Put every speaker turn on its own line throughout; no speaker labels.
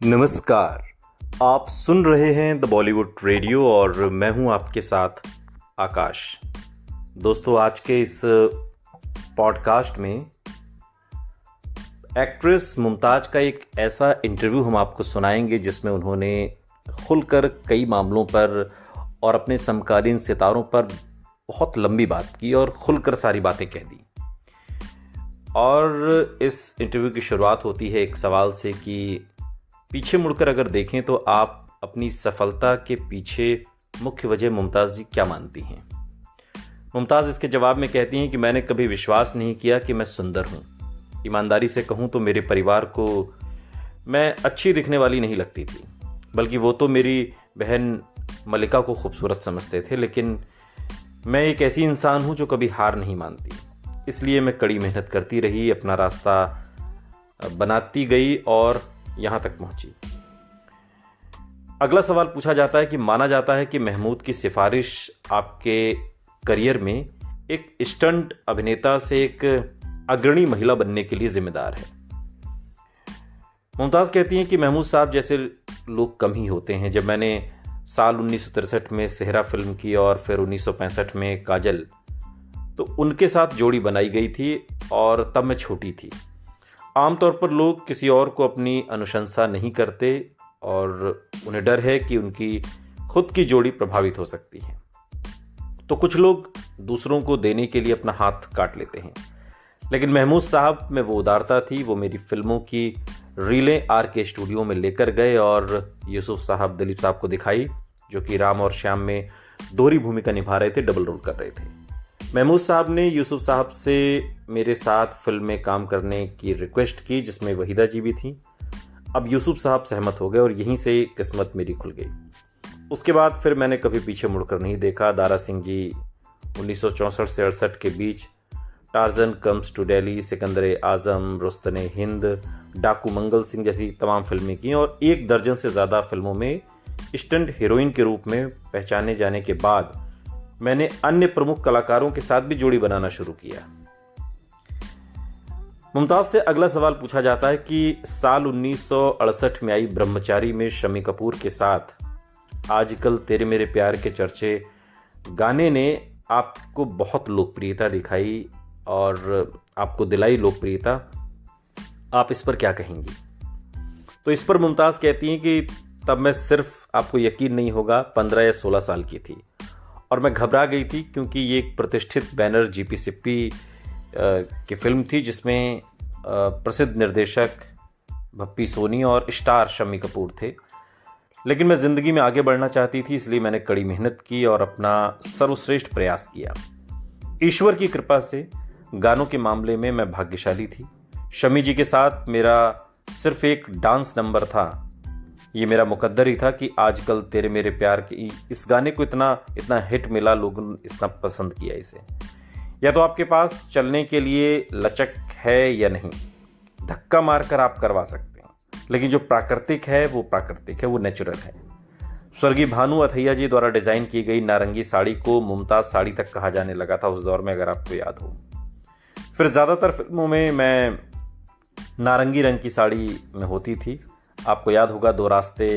नमस्कार। आप सुन रहे हैं द बॉलीवुड रेडियो और मैं हूं आपके साथ आकाश। दोस्तों, आज के इस पॉडकास्ट में एक्ट्रेस मुमताज़ का एक ऐसा इंटरव्यू हम आपको सुनाएंगे जिसमें उन्होंने खुलकर कई मामलों पर और अपने समकालीन सितारों पर बहुत लंबी बात की और खुलकर सारी बातें कह दी। और इस इंटरव्यू की शुरुआत होती है एक सवाल से कि पीछे मुड़कर अगर देखें तो आप अपनी सफलता के पीछे मुख्य वजह मुमताज़ जी क्या मानती हैं। मुमताज़ इसके जवाब में कहती हैं कि मैंने कभी विश्वास नहीं किया कि मैं सुंदर हूँ। ईमानदारी से कहूँ तो मेरे परिवार को मैं अच्छी दिखने वाली नहीं लगती थी, बल्कि वो तो मेरी बहन मलिका को खूबसूरत समझते थे। लेकिन मैं एक ऐसी इंसान हूँ जो कभी हार नहीं मानती, इसलिए मैं कड़ी मेहनत करती रही, अपना रास्ता बनाती गई और यहाँ तक पहुंची। अगला सवाल पूछा जाता है कि माना जाता है कि महमूद की सिफारिश आपके करियर में एक स्टंट अभिनेता से एक अग्रणी महिला बनने के लिए जिम्मेदार है। मुमताज़ कहती हैं कि महमूद साहब जैसे लोग कम ही होते हैं। जब मैंने साल 1963 में सेहरा फिल्म की और फिर 1965 में काजल, तो उनके साथ जोड़ी बनाई गई थी और तब मैं छोटी थी। आमतौर पर लोग किसी और को अपनी अनुशंसा नहीं करते और उन्हें डर है कि उनकी खुद की जोड़ी प्रभावित हो सकती है, तो कुछ लोग दूसरों को देने के लिए अपना हाथ काट लेते हैं। लेकिन महमूद साहब में वो उदारता थी। वो मेरी फिल्मों की रीलें आर के स्टूडियो में लेकर गए और यूसुफ साहब दिलीप साहब को दिखाई, जो कि राम और श्याम में दोहरी भूमिका निभा रहे थे, डबल रोल कर रहे थे। महमूद साहब ने यूसुफ साहब से मेरे साथ फिल्म में काम करने की रिक्वेस्ट की, जिसमें वहीदा जी भी थी। अब यूसुफ साहब सहमत हो गए और यहीं से किस्मत मेरी खुल गई। उसके बाद फिर मैंने कभी पीछे मुड़कर नहीं देखा। दारा सिंह जी 1964 से 68 के बीच Tarzan comes to Delhi, Sikandar Azam, Rustam e Hind, Daku Mangal Singh जैसी तमाम फिल्में की और 1 दर्जन से ज़्यादा फिल्मों में स्टंट हीरोइन के रूप में पहचाने जाने के बाद मैंने अन्य प्रमुख कलाकारों के साथ भी जोड़ी बनाना शुरू किया। मुमताज़ से अगला सवाल पूछा जाता है कि साल 1968 में आई ब्रह्मचारी में शम्मी कपूर के साथ आजकल तेरे मेरे प्यार के चर्चे गाने ने आपको बहुत लोकप्रियता दिखाई और आपको दिलाई लोकप्रियता। आप इस पर क्या कहेंगी? तो इस पर मुमताज़ कहती हैं कि तब मैं सिर्फ, आपको यकीन नहीं होगा, 15 या 16 साल की थी और मैं घबरा गई थी, क्योंकि ये एक प्रतिष्ठित बैनर जीपी सिप्पी की फिल्म थी जिसमें प्रसिद्ध निर्देशक भप्पी सोनी और स्टार शम्मी कपूर थे। लेकिन मैं ज़िंदगी में आगे बढ़ना चाहती थी, इसलिए मैंने कड़ी मेहनत की और अपना सर्वश्रेष्ठ प्रयास किया। ईश्वर की कृपा से गानों के मामले में मैं भाग्यशाली थी। शम्मी जी के साथ मेरा सिर्फ एक डांस नंबर था। ये मेरा मुकद्दर ही था कि आजकल तेरे मेरे प्यार की इस गाने को इतना हिट मिला, लोगों ने इतना पसंद किया इसे। या तो आपके पास चलने के लिए लचक है या नहीं, धक्का मारकर आप करवा सकते हैं, लेकिन जो प्राकृतिक है वो प्राकृतिक है, वो नेचुरल है। स्वर्गीय भानु अथैया जी द्वारा डिज़ाइन की गई नारंगी साड़ी को मुमताज़ साड़ी तक कहा जाने लगा था उस दौर में, अगर आपको याद हो। फिर ज़्यादातर फिल्मों में मैं नारंगी रंग की साड़ी में होती थी। आपको याद होगा 2 रास्ते,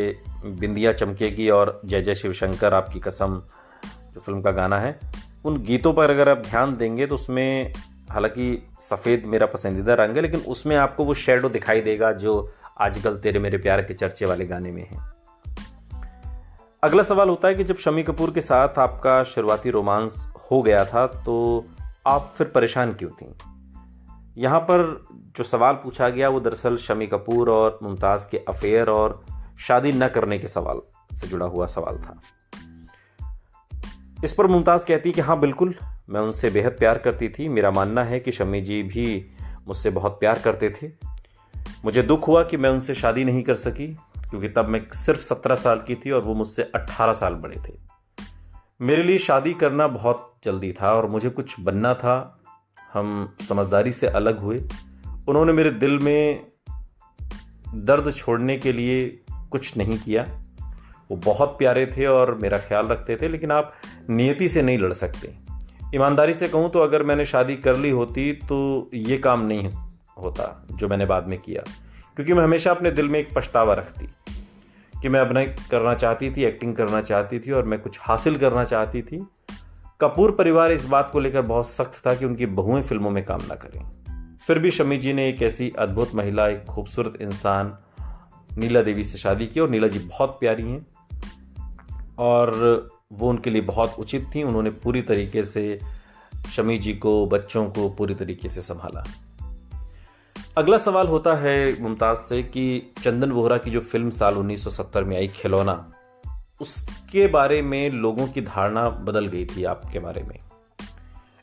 बिंदिया चमकेगी और जय जय शिव शंकर, आपकी कसम जो फिल्म का गाना है। उन गीतों पर अगर आप ध्यान देंगे तो उसमें, हालांकि सफ़ेद मेरा पसंदीदा रंग है, लेकिन उसमें आपको वो शेडो दिखाई देगा जो आजकल तेरे मेरे प्यार के चर्चे वाले गाने में है। अगला सवाल होता है कि जब शम्मी कपूर के साथ आपका शुरुआती रोमांस हो गया था तो आप फिर परेशान क्यों थीं? यहाँ पर जो सवाल पूछा गया वो दरअसल शम्मी कपूर और मुमताज़ के अफेयर और शादी न करने के सवाल से जुड़ा हुआ सवाल था। इस पर मुमताज़ कहती कि हाँ बिल्कुल, मैं उनसे बेहद प्यार करती थी। मेरा मानना है कि शम्मी जी भी मुझसे बहुत प्यार करते थे। मुझे दुख हुआ कि मैं उनसे शादी नहीं कर सकी, क्योंकि तब मैं सिर्फ 17 साल की थी और वो मुझसे 18 साल बड़े थे। मेरे लिए शादी करना बहुत जल्दी था और मुझे कुछ बनना था। हम समझदारी से अलग हुए। उन्होंने मेरे दिल में दर्द छोड़ने के लिए कुछ नहीं किया। वो बहुत प्यारे थे और मेरा ख्याल रखते थे, लेकिन आप नियति से नहीं लड़ सकते। ईमानदारी से कहूँ तो अगर मैंने शादी कर ली होती तो ये काम नहीं होता जो मैंने बाद में किया, क्योंकि मैं हमेशा अपने दिल में एक पछतावा रखती कि मैं अभिनय करना चाहती थी, एक्टिंग करना चाहती थी और मैं कुछ हासिल करना चाहती थी। कपूर परिवार इस बात को लेकर बहुत सख्त था कि उनकी बहुएं फिल्मों में काम ना करें। फिर भी शमी जी ने एक ऐसी अद्भुत महिला, एक खूबसूरत इंसान नीला देवी से शादी की और नीला जी बहुत प्यारी हैं और वो उनके लिए बहुत उचित थी। उन्होंने पूरी तरीके से शमी जी को, बच्चों को पूरी तरीके से संभाला। अगला सवाल होता है मुमताज़ से कि चंदन वोहरा की जो फिल्म साल 1970 में आई खिलौना, उसके बारे में लोगों की धारणा बदल गई थी आपके बारे में।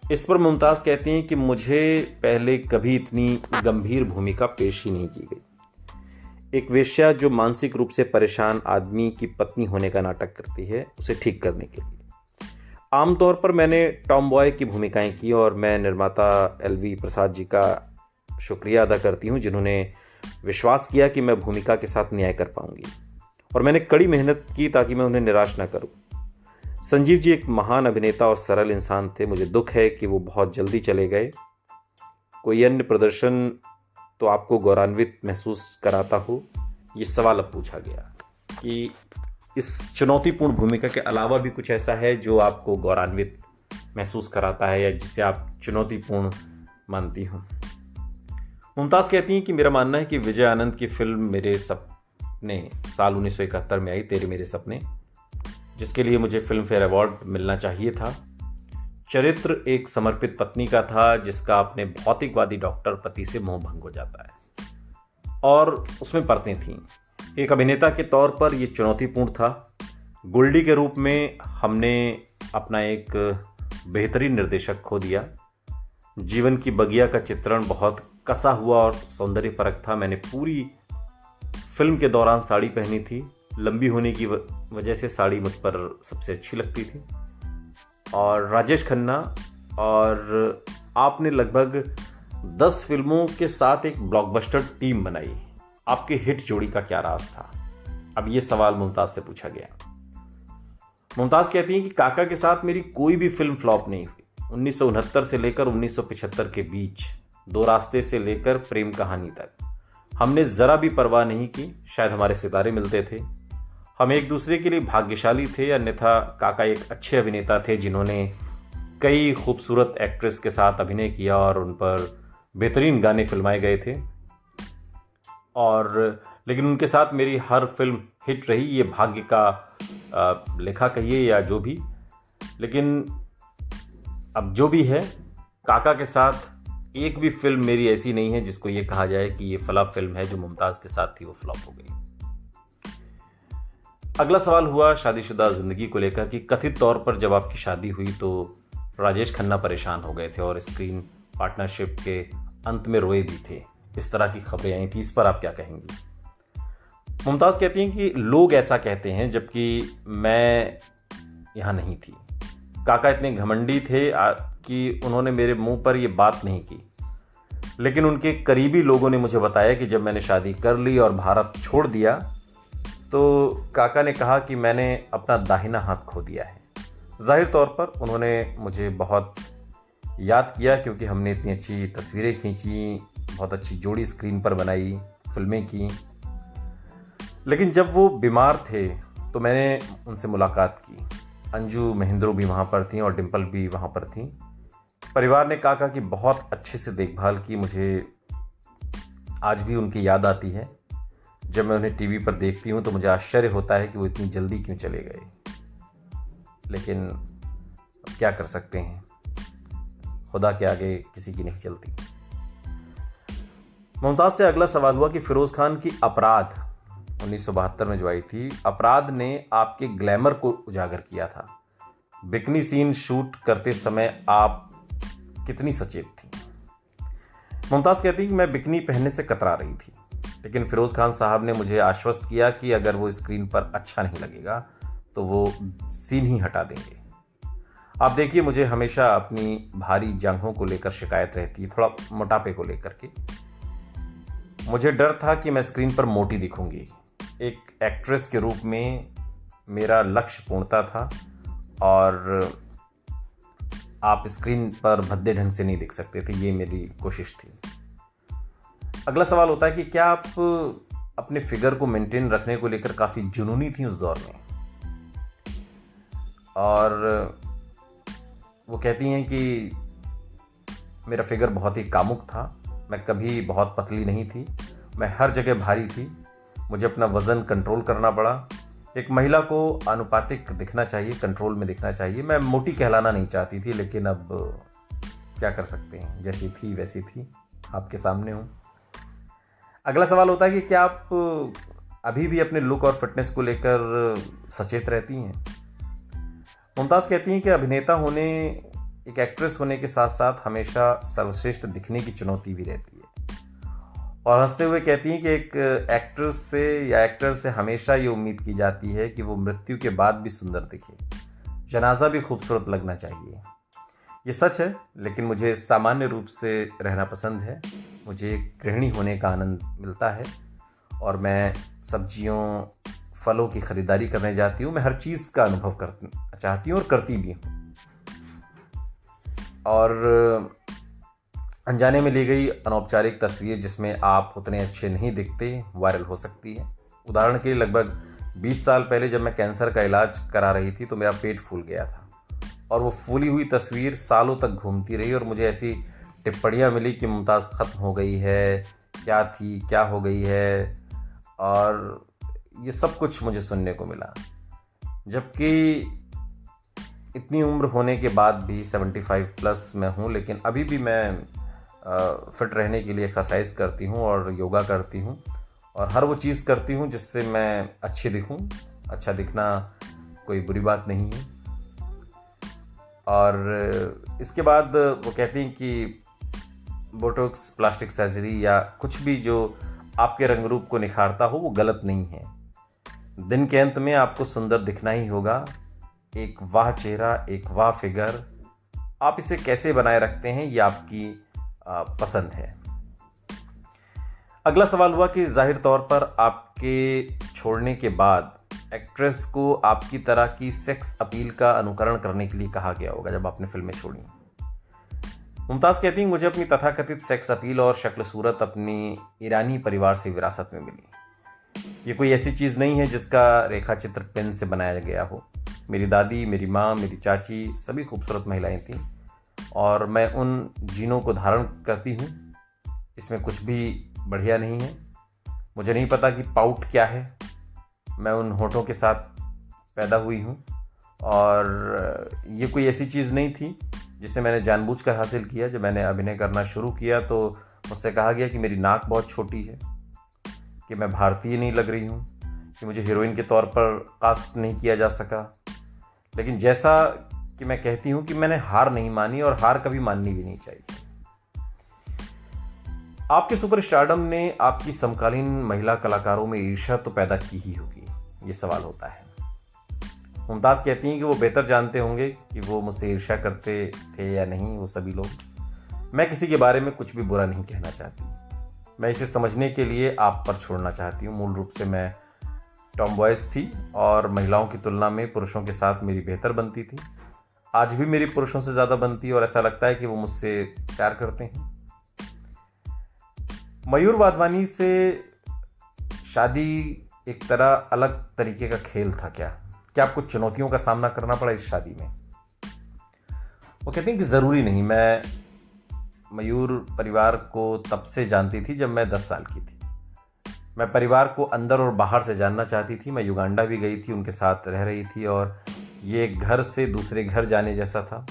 इस पर मुमताज़ कहती हैं कि मुझे पहले कभी इतनी गंभीर भूमिका पेश ही नहीं की गई। एक वेश्या जो मानसिक रूप से परेशान आदमी की पत्नी होने का नाटक करती है, उसे ठीक करने के लिए। आमतौर पर मैंने टॉम बॉय की भूमिकाएं की और मैं निर्माता LV प्रसाद जी का शुक्रिया अदा करती हूं, जिन्होंने विश्वास किया कि मैं भूमिका के साथ न्याय कर पाऊंगी और मैंने कड़ी मेहनत की ताकि मैं उन्हें निराश ना करूं। संजीव जी एक महान अभिनेता और सरल इंसान थे। मुझे दुख है कि वो बहुत जल्दी चले गए। कोई अन्य प्रदर्शन तो आपको गौरवान्वित महसूस कराता हो? ये सवाल अब पूछा गया कि इस चुनौतीपूर्ण भूमिका के अलावा भी कुछ ऐसा है जो आपको गौरवान्वित महसूस कराता है या जिसे आप चुनौतीपूर्ण मानती हो? मुमताज़ कहती हैं कि मेरा मानना है कि विजय आनंद की फिल्म मेरे सपने साल 1971 में आई, तेरे मेरे सपने, जिसके लिए मुझे फिल्म फेयर अवार्ड मिलना चाहिए था। चरित्र एक समर्पित पत्नी का था जिसका अपने भौतिकवादी डॉक्टर पति से मोह भंग हो जाता है और उसमें परतें थीं। एक अभिनेता के तौर पर यह चुनौतीपूर्ण था। गुल्डी के रूप में हमने अपना एक बेहतरीन निर्देशक खो दिया। जीवन की बगिया का चित्रण बहुत कसा हुआ और सौंदर्यपरक था। मैंने पूरी फिल्म के दौरान साड़ी पहनी थी। लंबी होने की वजह से साड़ी मुझ पर सबसे अच्छी लगती थी। और राजेश खन्ना और आपने लगभग 10 फिल्मों के साथ एक ब्लॉकबस्टर टीम बनाई। आपकी हिट जोड़ी का क्या राज था? अब ये सवाल मुमताज़ से पूछा गया। मुमताज़ कहती हैं कि काका के साथ मेरी कोई भी फिल्म फ्लॉप नहीं हुई। 1969 से लेकर 1975 के बीच, दो रास्ते से लेकर प्रेम कहानी तक हमने ज़रा भी परवाह नहीं की। शायद हमारे सितारे मिलते थे। हम एक दूसरे के लिए भाग्यशाली थे, अन्यथा काका एक अच्छे अभिनेता थे जिन्होंने कई खूबसूरत एक्ट्रेस के साथ अभिनय किया और उन पर बेहतरीन गाने फिल्माए गए थे। लेकिन उनके साथ मेरी हर फिल्म हिट रही। ये भाग्य का लेखा कहिए या जो भी, लेकिन अब जो भी है, काका के साथ एक भी फिल्म मेरी ऐसी नहीं है जिसको ये कहा जाए कि ये फला फिल्म है जो मुमताज़ के साथ थी वो फ्लॉप हो गई। अगला सवाल हुआ शादीशुदा जिंदगी को लेकर कि कथित तौर पर जब आपकी शादी हुई तो राजेश खन्ना परेशान हो गए थे और स्क्रीन पार्टनरशिप के अंत में रोए भी थे। इस तरह की खबरें आई थी, इस पर आप क्या कहेंगी? मुमताज़ कहती हैं कि लोग ऐसा कहते हैं जबकि मैं यहाँ नहीं थी। काका इतने घमंडी थे कि उन्होंने मेरे मुंह पर यह बात नहीं की, लेकिन उनके करीबी लोगों ने मुझे बताया कि जब मैंने शादी कर ली और भारत छोड़ दिया तो काका ने कहा कि मैंने अपना दाहिना हाथ खो दिया है। जाहिर तौर पर उन्होंने मुझे बहुत याद किया क्योंकि हमने इतनी अच्छी तस्वीरें खींची, बहुत अच्छी जोड़ी स्क्रीन पर बनाई, फिल्में की। लेकिन जब वो बीमार थे तो मैंने उनसे मुलाकात की। अंजू महेंद्रो भी वहाँ पर थीं और डिम्पल भी वहाँ पर थीं। परिवार ने काका की बहुत अच्छे से देखभाल की। मुझे आज भी उनकी याद आती है। जब मैं उन्हें टीवी पर देखती हूँ तो मुझे आश्चर्य होता है कि वो इतनी जल्दी क्यों चले गए, लेकिन क्या कर सकते हैं, खुदा के आगे किसी की नहीं चलती। मुमताज़ से अगला सवाल हुआ कि फिरोज़ खान की अपराध 1972 में जो आई थी, अपराध ने आपके ग्लैमर को उजागर किया था। बिकनी सीन शूट करते समय आप कितनी सचेत थी? मुमताज़ कहती है कि मैं बिकनी पहनने से कतरा रही थी, लेकिन फिरोज़ खान साहब ने मुझे आश्वस्त किया कि अगर वो स्क्रीन पर अच्छा नहीं लगेगा तो वो सीन ही हटा देंगे। आप देखिए, मुझे हमेशा अपनी भारी जांघों को लेकर शिकायत रहती है, थोड़ा मोटापे को लेकर के। मुझे डर था कि मैं स्क्रीन पर मोटी दिखूंगी। एक एक्ट्रेस के रूप में मेरा लक्ष्य पूर्णता था और आप स्क्रीन पर भद्दे ढंग से नहीं दिख सकते थे, ये मेरी कोशिश थी। अगला सवाल होता है कि क्या आप अपने फिगर को मेंटेन रखने को लेकर काफ़ी जुनूनी थी उस दौर में? और वो कहती हैं कि मेरा फिगर बहुत ही कामुक था, मैं कभी बहुत पतली नहीं थी, मैं हर जगह भारी थी, मुझे अपना वज़न कंट्रोल करना पड़ा। एक महिला को आनुपातिक दिखना चाहिए, कंट्रोल में दिखना चाहिए। मैं मोटी कहलाना नहीं चाहती थी, लेकिन अब क्या कर सकते हैं, जैसी थी वैसी थी, आपके सामने हूँ। अगला सवाल होता है कि क्या आप अभी भी अपने लुक और फिटनेस को लेकर सचेत रहती हैं? मुमताज़ कहती हैं कि अभिनेता होने, एक एक्ट्रेस होने के साथ साथ हमेशा सर्वश्रेष्ठ दिखने की चुनौती भी रहती है। और हंसते हुए कहती हैं कि एक एक्ट्रेस से या एक्टर से हमेशा ये उम्मीद की जाती है कि वो मृत्यु के बाद भी सुंदर दिखे, जनाजा भी खूबसूरत लगना चाहिए। ये सच है, लेकिन मुझे सामान्य रूप से रहना पसंद है। मुझे गृहिणी होने का आनंद मिलता है और मैं सब्जियों, फलों की खरीदारी करने जाती हूँ। मैं हर चीज़ का अनुभव करना चाहती हूँ और करती भी हूँ। और अनजाने में ली गई अनौपचारिक तस्वीर जिसमें आप उतने अच्छे नहीं दिखते, वायरल हो सकती है। उदाहरण के लिए लगभग 20 साल पहले जब मैं कैंसर का इलाज करा रही थी तो मेरा पेट फूल गया था और वो फूली हुई तस्वीर सालों तक घूमती रही और मुझे ऐसी टिप्पणियाँ मिली कि मुमताज़ ख़त्म हो गई है, क्या थी, क्या हो गई है, और ये सब कुछ मुझे सुनने को मिला। जबकि इतनी उम्र होने के बाद भी 75 प्लस मैं हूँ, लेकिन अभी भी मैं फिट रहने के लिए एक्सरसाइज करती हूँ और योगा करती हूँ और हर वो चीज़ करती हूँ जिससे मैं अच्छी दिखूँ। अच्छा दिखना कोई बुरी बात नहीं है। और इसके बाद वो कहती हैं कि बोटॉक्स, प्लास्टिक सर्जरी या कुछ भी जो आपके रंग रूप को निखारता हो वो गलत नहीं है। दिन के अंत में आपको सुंदर दिखना ही होगा। एक वाह चेहरा, एक वाह फिगर, आप इसे कैसे बनाए रखते हैं ये आपकी पसंद है। अगला सवाल हुआ कि जाहिर तौर पर आपके छोड़ने के बाद एक्ट्रेस को आपकी तरह की सेक्स अपील का अनुकरण करने के लिए कहा गया होगा जब आपने फिल्में छोड़ी। मुमताज़ कहती हैं, मुझे अपनी तथाकथित सेक्स अपील और शक्ल सूरत अपनी ईरानी परिवार से विरासत में मिली। ये कोई ऐसी चीज़ नहीं है जिसका रेखा चित्र पेन से बनाया गया हो। मेरी दादी, मेरी माँ, मेरी चाची सभी खूबसूरत महिलाएं थीं और मैं उन जीनों को धारण करती हूँ। इसमें कुछ भी बढ़िया नहीं है। मुझे नहीं पता कि पाउट क्या है। मैं उन होठों के साथ पैदा हुई हूँ और ये कोई ऐसी चीज़ नहीं थी जिसे मैंने जानबूझकर हासिल किया। जब मैंने अभिनय करना शुरू किया तो मुझसे कहा गया कि मेरी नाक बहुत छोटी है, कि मैं भारतीय नहीं लग रही हूँ, कि मुझे हीरोइन के तौर पर कास्ट नहीं किया जा सका। लेकिन जैसा कि मैं कहती हूँ कि मैंने हार नहीं मानी और हार कभी माननी भी नहीं चाहिए। आपके सुपरस्टारडम ने आपकी समकालीन महिला कलाकारों में ईर्ष्या तो पैदा की ही होगी, ये सवाल होता है। मुमताज़ कहती हैं कि वो बेहतर जानते होंगे कि वो मुझसे ईर्ष्या करते थे या नहीं, वो सभी लोग। मैं किसी के बारे में कुछ भी बुरा नहीं कहना चाहती। मैं इसे समझने के लिए आप पर छोड़ना चाहती हूँ। मूल रूप से मैं टॉमबॉयज थी और महिलाओं की तुलना में पुरुषों के साथ मेरी बेहतर बनती थी। आज भी मेरी पुरुषों से ज़्यादा बनती है और ऐसा लगता है कि वो मुझसे प्यार करते हैं। मयूर वाधवानी से शादी एक तरह अलग तरीके का खेल था क्या आपको चुनौतियों का सामना करना पड़ा इस शादी में? वो कहती हैं कि ज़रूरी नहीं। मैं मयूर परिवार को तब से जानती थी जब मैं 10 साल की थी। मैं परिवार को अंदर और बाहर से जानना चाहती थी। मैं युगांडा भी गई थी, उनके साथ रह रही थी और ये एक घर से दूसरे घर जाने जैसा था।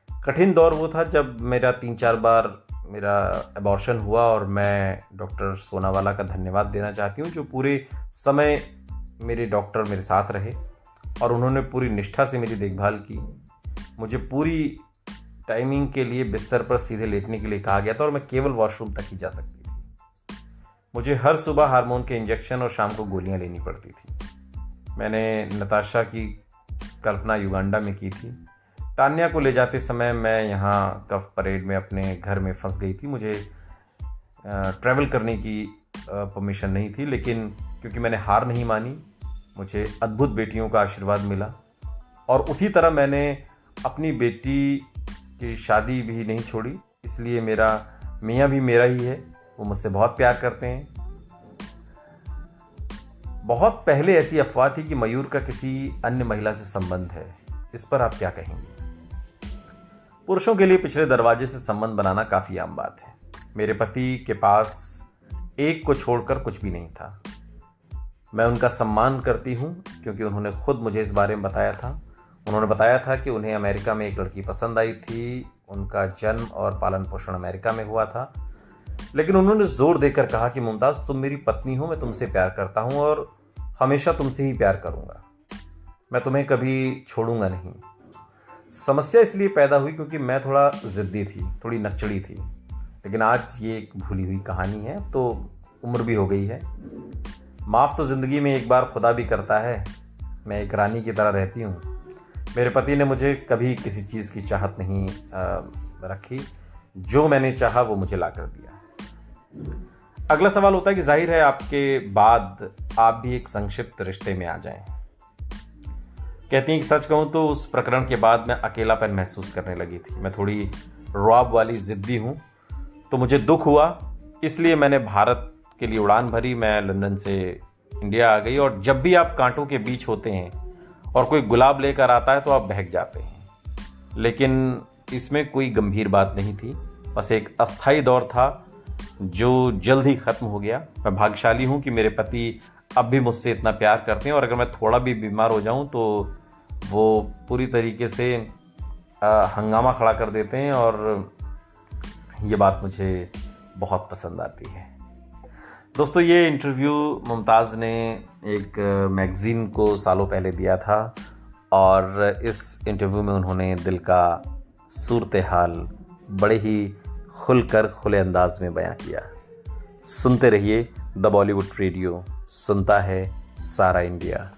कठिन दौर वो था जब मेरा 3-4 बार मेरा अबॉर्शन हुआ और मैं डॉक्टर सोनावाला का धन्यवाद देना चाहती हूँ, जो पूरे समय मेरे डॉक्टर मेरे साथ रहे और उन्होंने पूरी निष्ठा से मेरी देखभाल की। मुझे पूरी टाइमिंग के लिए बिस्तर पर सीधे लेटने के लिए कहा गया था और मैं केवल वॉशरूम तक ही जा सकती थी। मुझे हर सुबह हार्मोन के इंजेक्शन और शाम को गोलियां लेनी पड़ती थी। मैंने नताशा की कल्पना युगांडा में की थी। तान्या को ले जाते समय मैं यहाँ कफ परेड में अपने घर में फंस गई थी। मुझे ट्रैवल करने की परमिशन नहीं थी, लेकिन क्योंकि मैंने हार नहीं मानी, मुझे अद्भुत बेटियों का आशीर्वाद मिला और उसी तरह मैंने अपनी बेटी की शादी भी नहीं छोड़ी। इसलिए मेरा मियाँ भी मेरा ही है, वो मुझसे बहुत प्यार करते हैं। बहुत पहले ऐसी अफवाह थी कि मयूर का किसी अन्य महिला से संबंध है। इस पर आप क्या कहेंगे? पुरुषों के लिए पिछले दरवाजे से संबंध बनाना काफी आम बात है। मेरे पति के पास एक को छोड़कर कुछ भी नहीं था। मैं उनका सम्मान करती हूँ क्योंकि उन्होंने खुद मुझे इस बारे में बताया था। उन्होंने बताया था कि उन्हें अमेरिका में एक लड़की पसंद आई थी। उनका जन्म और पालन पोषण अमेरिका में हुआ था, लेकिन उन्होंने जोर देकर कहा कि मुमताज़, तुम मेरी पत्नी हो, मैं तुमसे प्यार करता हूँ और हमेशा तुमसे ही प्यार करूँगा। मैं तुम्हें कभी छोड़ूंगा नहीं। समस्या इसलिए पैदा हुई क्योंकि मैं थोड़ा ज़िद्दी थी, थोड़ी नकचड़ी थी। लेकिन आज ये एक भूली हुई कहानी है, तो उम्र भी हो गई है। माफ़ तो ज़िंदगी में एक बार खुदा भी करता है। मैं एक रानी की तरह रहती हूँ। मेरे पति ने मुझे कभी किसी चीज़ की चाहत नहीं रखी। जो मैंने चाहा वो मुझे ला कर दिया। अगला सवाल होता है कि जाहिर है आपके बाद आप भी एक संक्षिप्त रिश्ते में आ जाएं। कहती हैं कि सच कहूँ तो उस प्रकरण के बाद मैं अकेलापन महसूस करने लगी थी। मैं थोड़ी रौब वाली ज़िद्दी हूँ, तो मुझे दुख हुआ, इसलिए मैंने भारत के लिए उड़ान भरी। मैं लंदन से इंडिया आ गई और जब भी आप कांटों के बीच होते हैं और कोई गुलाब लेकर आता है तो आप बहक जाते हैं। लेकिन इसमें कोई गंभीर बात नहीं थी, बस एक अस्थायी दौर था जो जल्द ही ख़त्म हो गया। मैं भाग्यशाली हूँ कि मेरे पति अब भी मुझसे इतना प्यार करते हैं और अगर मैं थोड़ा भी बीमार हो जाऊँ तो वो पूरी तरीके से हंगामा खड़ा कर देते हैं और ये बात मुझे बहुत पसंद आती है। दोस्तों, ये इंटरव्यू मुमताज़ ने एक मैगज़ीन को सालों पहले दिया था और इस इंटरव्यू में उन्होंने दिल का सूरत हाल बड़े ही खुलकर खुले अंदाज में बयां किया। सुनते रहिए द बॉलीवुड रेडियो, सुनता है सारा इंडिया।